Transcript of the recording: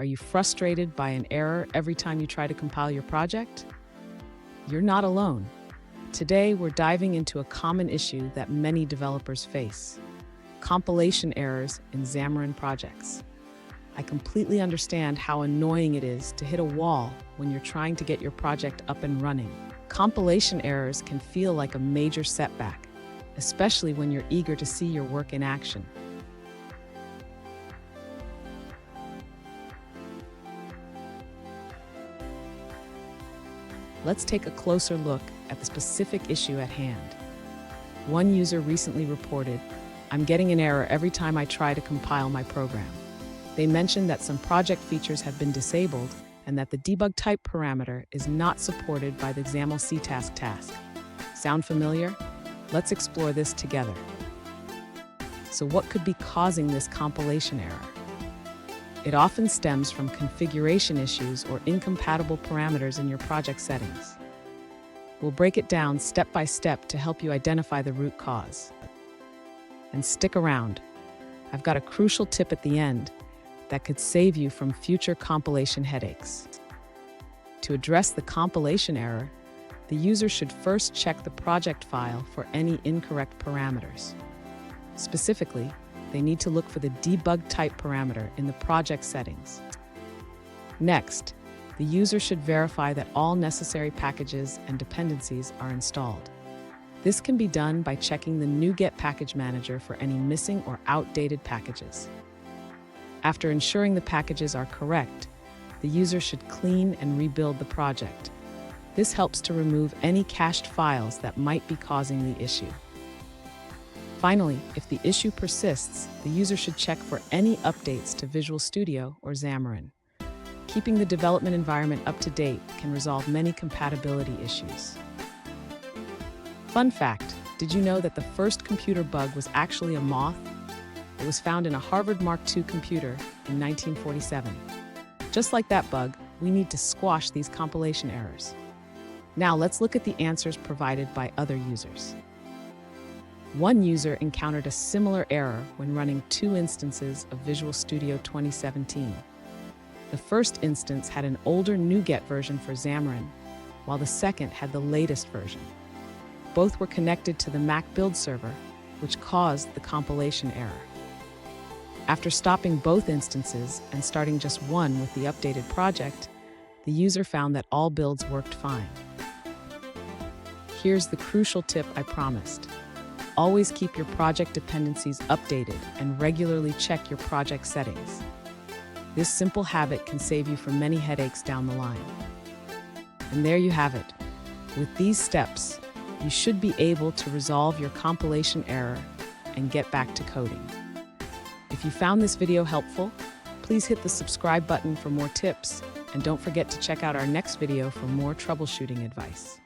Are you frustrated by an error every time you try to compile your project? You're not alone. Today, we're diving into a common issue that many developers face: compilation errors in Xamarin projects. I completely understand how annoying it is to hit a wall when you're trying to get your project up and running. Compilation errors can feel like a major setback, especially when you're eager to see your work in action. Let's take a closer look at the specific issue at hand. One user recently reported, "I'm getting an error every time I try to compile my program." They mentioned that some project features have been disabled and that the debug type parameter is not supported by the XAML ctask task. Sound familiar? Let's explore this together. So what could be causing this compilation error? It often stems from configuration issues or incompatible parameters in your project settings. We'll break it down step by step to help you identify the root cause. And stick around. I've got a crucial tip at the end that could save you from future compilation headaches. To address the compilation error, the user should first check the project file for any incorrect parameters. Specifically, they need to look for the debug type parameter in the project settings. Next, the user should verify that all necessary packages and dependencies are installed. This can be done by checking the NuGet package manager for any missing or outdated packages. After ensuring the packages are correct, the user should clean and rebuild the project. This helps to remove any cached files that might be causing the issue. Finally, if the issue persists, the user should check for any updates to Visual Studio or Xamarin. Keeping the development environment up to date can resolve many compatibility issues. Fun fact, did you know that the first computer bug was actually a moth? It was found in a Harvard Mark II computer in 1947. Just like that bug, we need to squash these compilation errors. Now let's look at the answers provided by other users. One user encountered a similar error when running two instances of Visual Studio 2017. The first instance had an older NuGet version for Xamarin, while the second had the latest version. Both were connected to the Mac build server, which caused the compilation error. After stopping both instances and starting just one with the updated project, the user found that all builds worked fine. Here's the crucial tip I promised. Always keep your project dependencies updated and regularly check your project settings. This simple habit can save you from many headaches down the line. And there you have it. With these steps, you should be able to resolve your compilation error and get back to coding. If you found this video helpful, please hit the subscribe button for more tips, and don't forget to check out our next video for more troubleshooting advice.